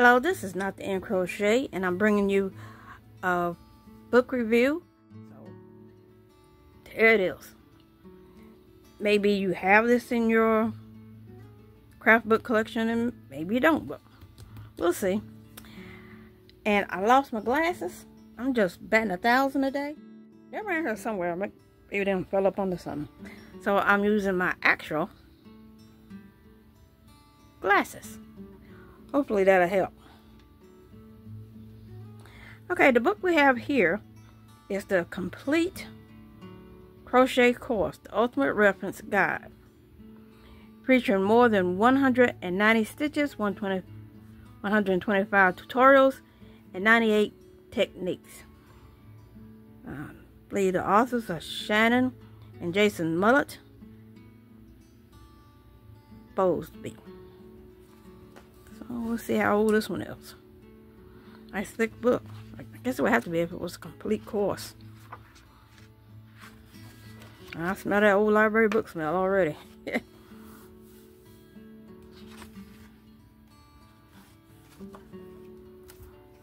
Hello, this is Not the End Crochet, and I'm bringing you a book review. So there it is. Maybe you have this in your craft book collection, and maybe you don't, but we'll see. And I lost my glasses. I'm just batting 1,000 a day. They're around here somewhere. Maybe they fell up under something. So I'm using my actual glasses. Hopefully that'll help. Okay, the book we have here is the Complete Crochet Course, the Ultimate Reference Guide, featuring more than 190 stitches, 125 tutorials, and 98 techniques. I believe the authors are Shannon and Jason Mullets. Bowsby. So we'll see how old this one is. Nice thick book. I guess it would have to be if it was a complete course. I smell that old library book smell already.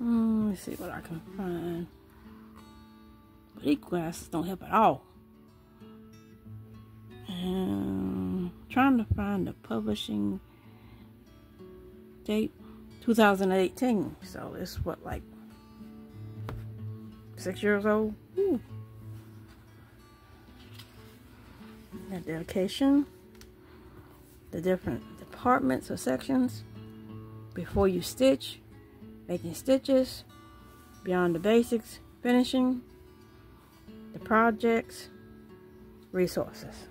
Let's see what I can find. But these glasses don't help at all. Trying to find the publishing date, 2018. So it's what, like 6 years old? Ooh. The dedication, the different departments or sections, before you stitch, making stitches, beyond the basics, finishing, the projects, resources.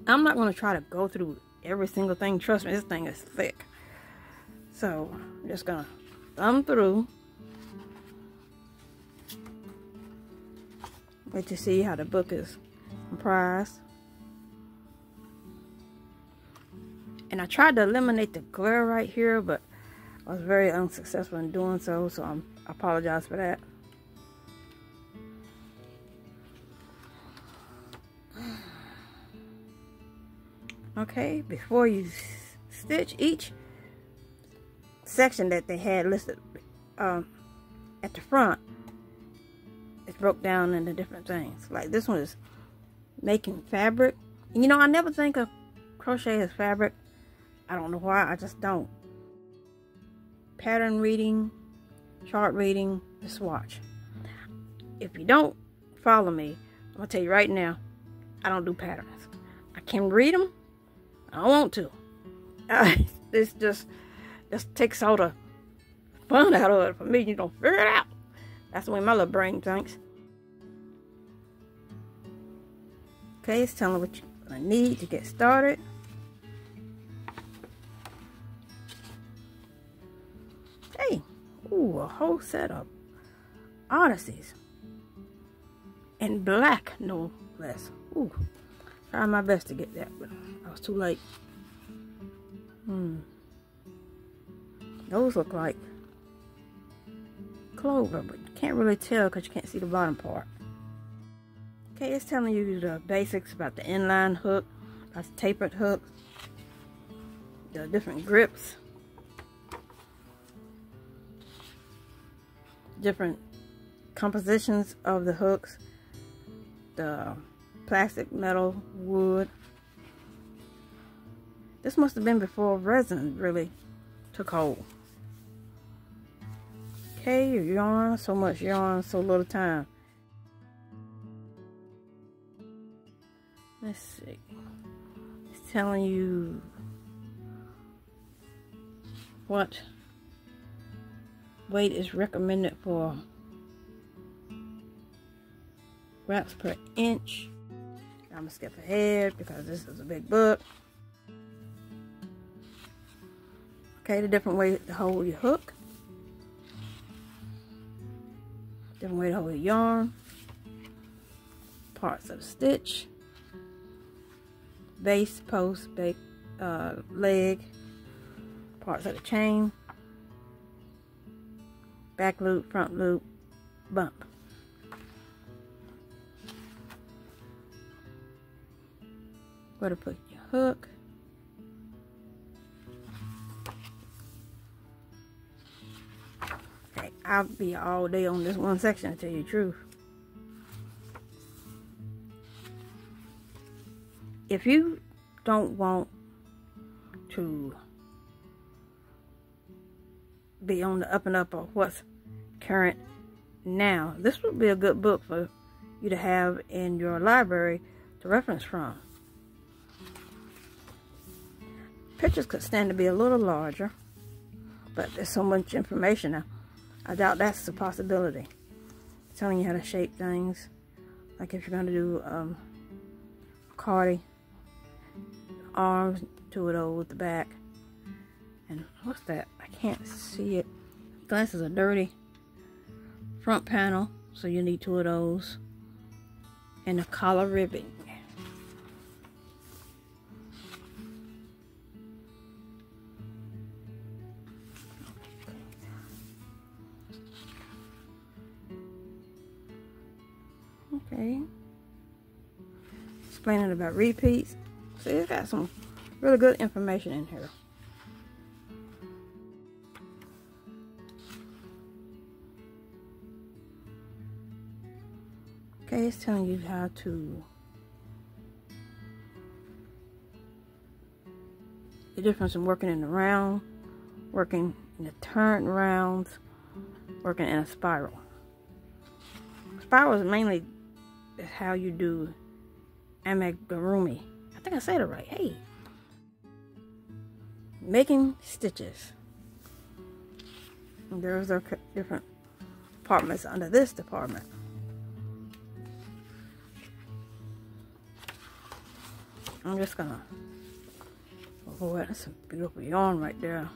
I'm not going to try to go through every single thing. Trust me, this thing is thick. So I'm just going to thumb through. Let you see how the book is comprised. And I tried to eliminate the glare right here, but I was very unsuccessful in doing so. So I apologize for that. Okay, before you stitch, each section that they had listed at the front is broke down into different things. Like this one is making fabric. And you know, I never think of crochet as fabric. I don't know why, I just don't. Pattern reading, chart reading, the swatch. If you don't follow me, I'm gonna tell you right now, I don't do patterns. I can read them. I don't want to. This just takes all the fun out of it for me. You don't figure it out. That's the way my little brain thinks. Okay, it's telling what you're gonna need to get started. Hey, ooh, a whole set of Odysseys. In black, no less. Ooh, trying my best to get that, but I was too late. Those look like clover, but you can't really tell because you can't see the bottom part. Okay, it's telling you the basics about the inline hook, about the tapered hook, the different grips, different compositions of the hooks, the plastic, metal, wood. This must have been before resin really took hold. Okay, your yarn, so much yarn, so little time. Let's see. It's telling you what weight is recommended for wraps per inch. I'm gonna skip ahead because this is a big book. Okay, the different way to hold your hook. Different way to hold your yarn. Parts of the stitch. Base, post, leg. Parts of the chain. Back loop, front loop, bump. where to put your hook. Okay, I'll be all day on this one section to tell you the truth. If you don't want to be on the up and up of what's current now, this would be a good book for you to have in your library to reference from. Pictures could stand to be a little larger, but there's so much information now. I doubt that's a possibility. Telling you how to shape things, like if you're going to do a cardi, arms, 2 of those, the back, and what's that? I can't see it. Glasses are dirty. Front panel, so you need 2 of those, and a collar ribbon. Okay. Explaining about repeats. See, it's got some really good information in here. Okay, it's telling you how to the difference in working in the round, working in the turned rounds, working in a spiral. Spiral is mainly how you do amigurumi. I think I said it right. Hey, making stitches. And there's the different departments under this department. I'm just gonna, oh, that's a beautiful yarn right there.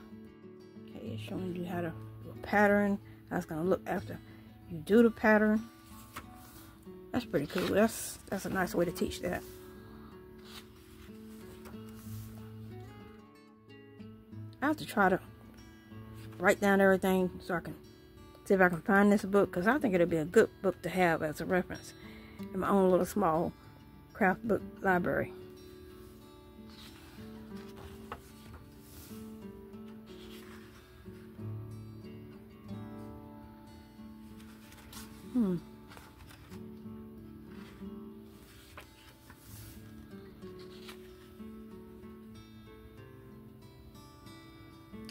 Okay, it's showing you how to do a pattern. That's gonna look after you do the pattern. That's pretty cool. That's a nice way to teach that. I have to try to write down everything so I can see if I can find this book, because I think it'll be a good book to have as a reference in my own little small craft book library.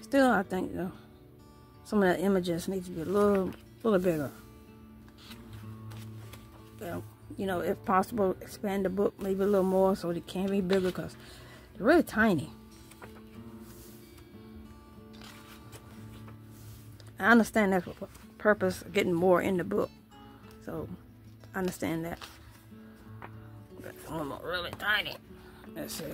Still, I think though, some of the images need to be a little bigger. Well, you know, if possible, expand the book maybe a little more so it can be bigger, because they're really tiny. I understand that's for purpose of getting more in the book, so I understand that. But some of them are really tiny. Let's see.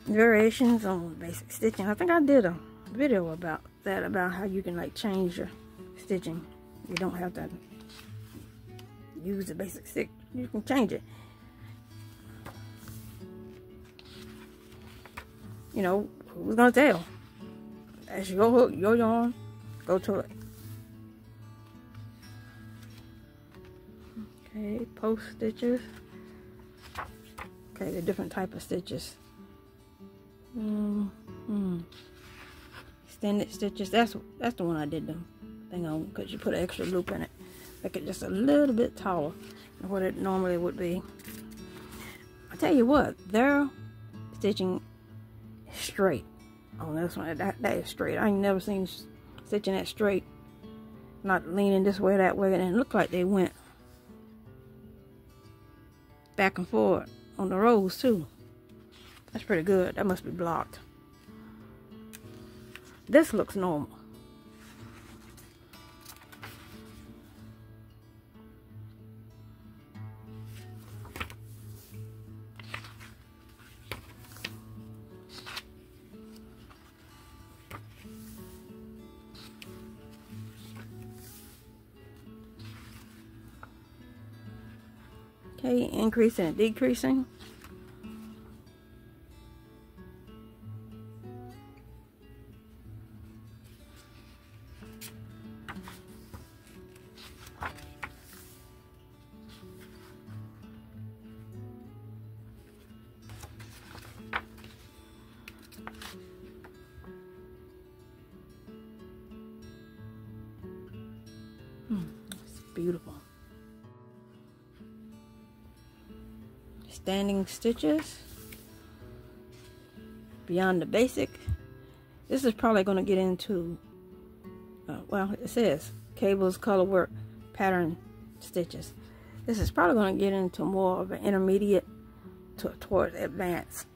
Variations on basic stitching. I think I did a video about that, about how you can like change your stitching. You don't have to use the basic stick. You can change it. You know, who's gonna tell? As your hook, your yarn, go to it. Okay, post stitches. Okay, the different type of stitches. Extended stitches. That's the one I did the thing on, because you put an extra loop in it, make it just a little bit taller than what it normally would be. I tell you what, their stitching is straight on this one. That is straight. I ain't never seen stitching that straight, not leaning this way, that way, and it looked like they went back and forth on the rows too. That's pretty good. That must be blocked. This looks normal. Okay, increasing and decreasing. beautiful. Standing stitches. Beyond the basic. This is probably going to get into, well, it says cables, color work, pattern stitches. This is probably going to get into more of an intermediate towards advanced.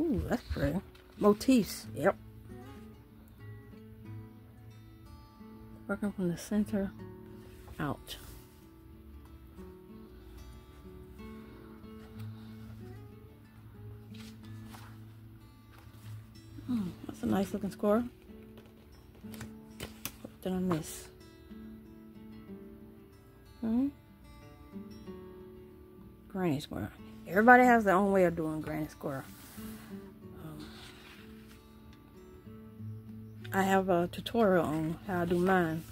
Ooh, that's pretty. Motifs, yep. Working from the center out. That's a nice looking squirrel. What did I miss? Granny squirrel. Everybody has their own way of doing granny squirrel. I have a tutorial on how I do mine.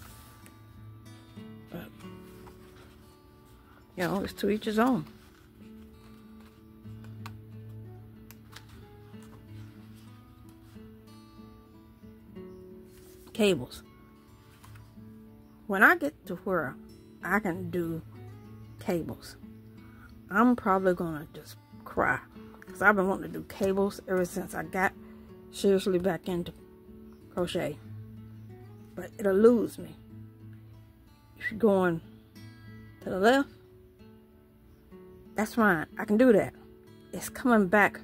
But, you know, it's to each his own. Cables. When I get to where I can do cables, I'm probably gonna just cry, because I've been wanting to do cables ever since I got seriously back into crochet. But it'll lose me. If you're going to the left, that's fine, I can do that. It's coming back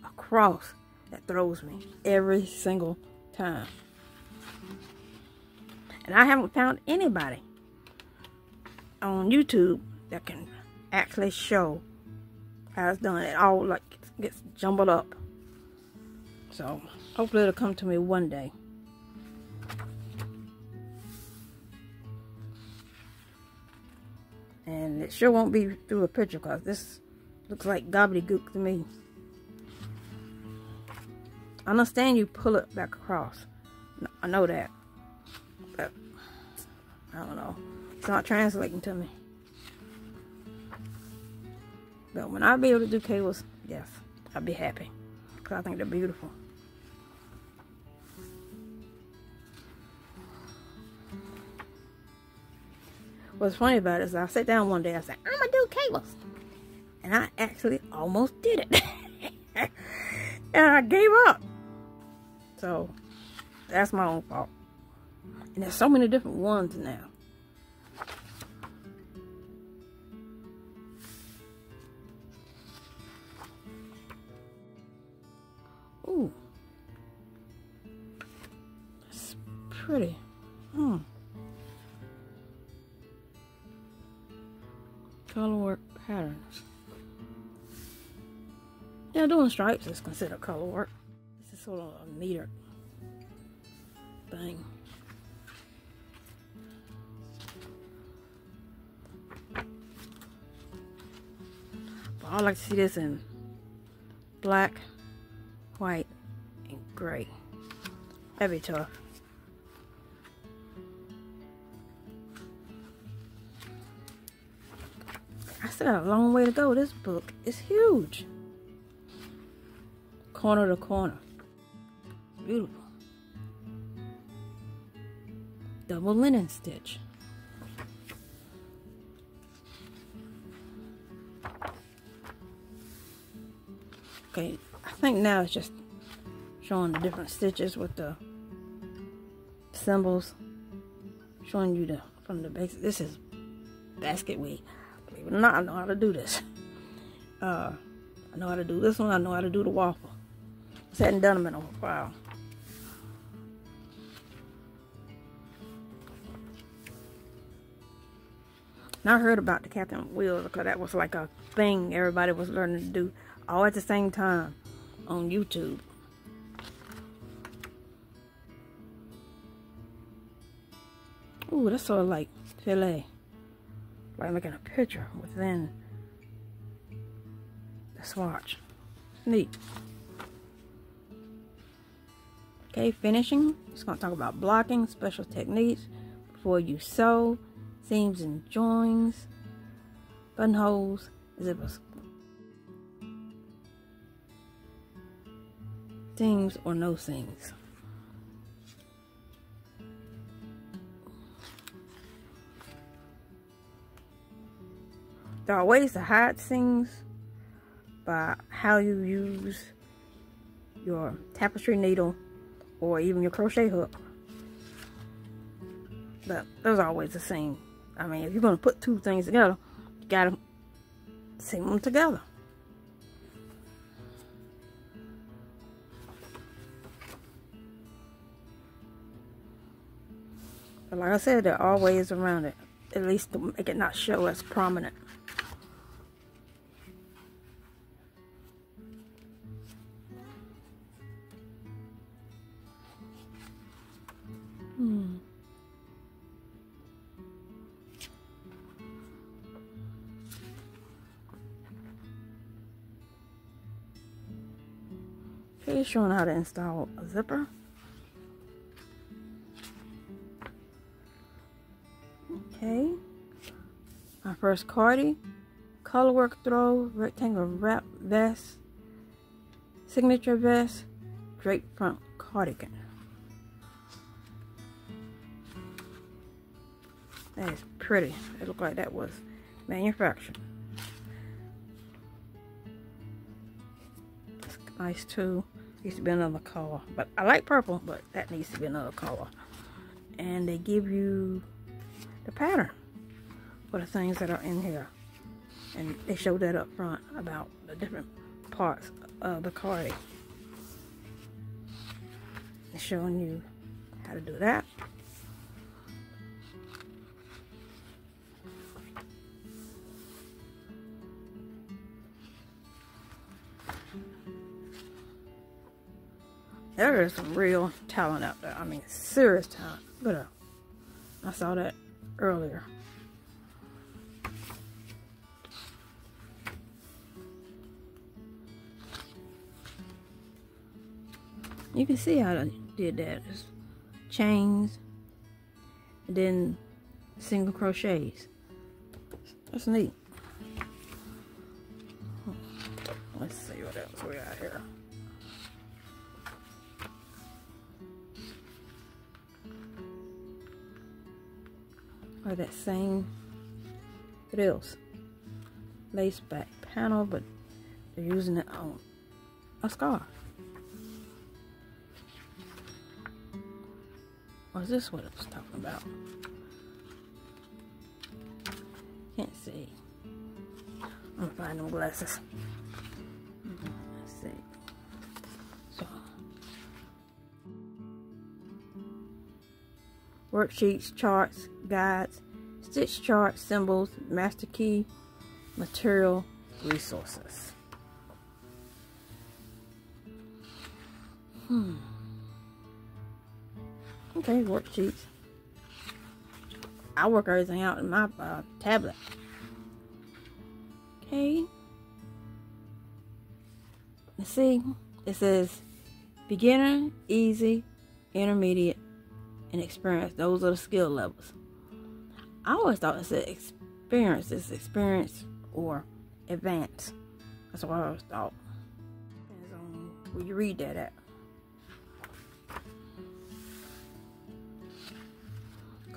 across that throws me every single time. And I haven't found anybody on YouTube that can actually show how it's done. It all like gets jumbled up. So hopefully it'll come to me one day. And it sure won't be through a picture, because this looks like gobbledygook to me. I understand you pull it back across. I know that. But I don't know. It's not translating to me. But when I'll be able to do cables, yes, I'll be happy, because I think they're beautiful. What's funny about it is I sat down one day, I said, I'm gonna do cables. And I actually almost did it. And I gave up. So that's my own fault. And there's so many different ones now. Ooh. That's pretty. Color work patterns. Yeah, doing stripes is considered color work. This is sort of a meter thing. But I like to see this in black, white, and gray. That'd be tough. I still got a long way to go. This book is huge. Corner to corner. Beautiful. Double linen stitch. Okay, I think now it's just showing the different stitches with the symbols. Showing you from the basic. This is basket weave. Believe it or not, I know how to do this. I know how to do this one. I know how to do the waffle. Just hadn't done them in a while. And I heard about the Captain Wheels, because that was like a thing everybody was learning to do all at the same time on YouTube. Ooh, that's sort of like filet. Like making a picture within the swatch. Neat. Okay, finishing. Just going to talk about blocking, special techniques before you sew, seams and joins, buttonholes, zippers, seams or no seams. There are ways to hide things by how you use your tapestry needle or even your crochet hook. But there's always a seam. I mean, if you're going to put two things together, you got to seam them together. But like I said, there are ways around it, at least to make it not show as prominent. Okay, showing how to install a zipper. Okay, my first cardie, colorwork throw, rectangle wrap vest, signature vest, drape front cardigan. That is pretty. It looked like that was manufactured. It's nice too. Needs to be another color, but I like purple, but that needs to be another color. And they give you the pattern for the things that are in here, and they show that up front about the different parts of the cardie. It's showing you how to do that. There is some real talent out there. I mean, serious talent. Look at that. I saw that earlier. You can see how they did that. It's chains and then single crochets. That's neat. Let's see what else we got here. Or that same, it is lace back panel, but they're using it on a scarf. Or is this what it was talking about? Can't see. I'm gonna find them glasses. Let's see. So, worksheets, charts, guides, stitch charts, symbols, master key, material, resources. Okay, worksheets. I work everything out in my tablet. Okay. Let's see. It says beginner, easy, intermediate, and experience. Those are the skill levels. I always thought it said experience. It's experience or advanced. That's what I always thought. Depends on where you read that at.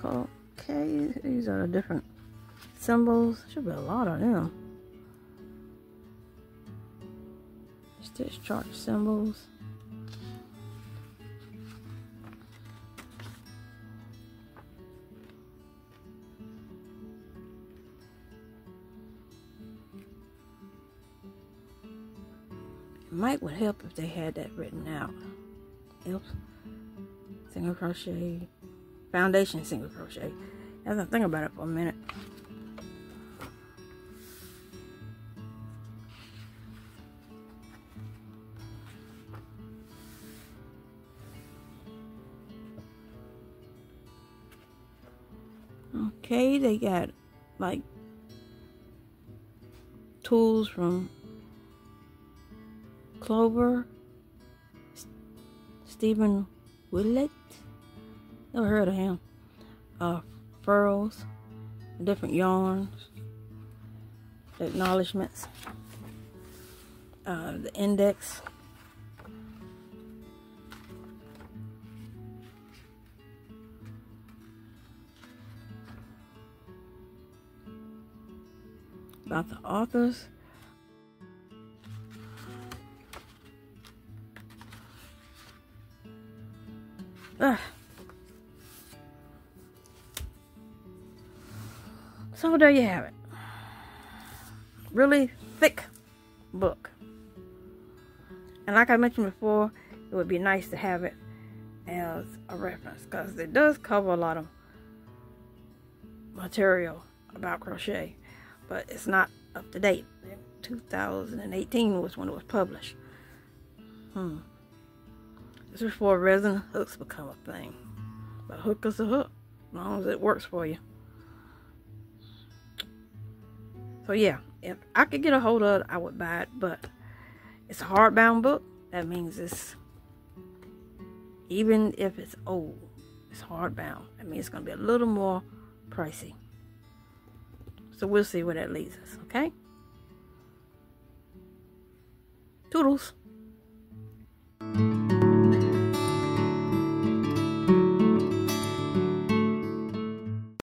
Okay, these are the different symbols. Should be a lot of them. Stitch chart symbols. It might would help if they had that written out. Oops. Single crochet. Foundation single crochet. I have to think about it for a minute. Okay, they got like tools from Clover, Stephen Willett. Never heard of him. Furls, different yarns, acknowledgements, the index. about the authors. So there you have it. Really thick book. And like I mentioned before, it would be nice to have it as a reference because it does cover a lot of material about crochet, but it's not up to date. 2018 was when it was published. This is before resin hooks become a thing. But hook is a hook, as long as it works for you. So yeah, if I could get a hold of it, I would buy it, but it's a hardbound book. That means it's, even if it's old, it's hardbound. That means it's going to be a little more pricey. So we'll see where that leads us, okay? Toodles.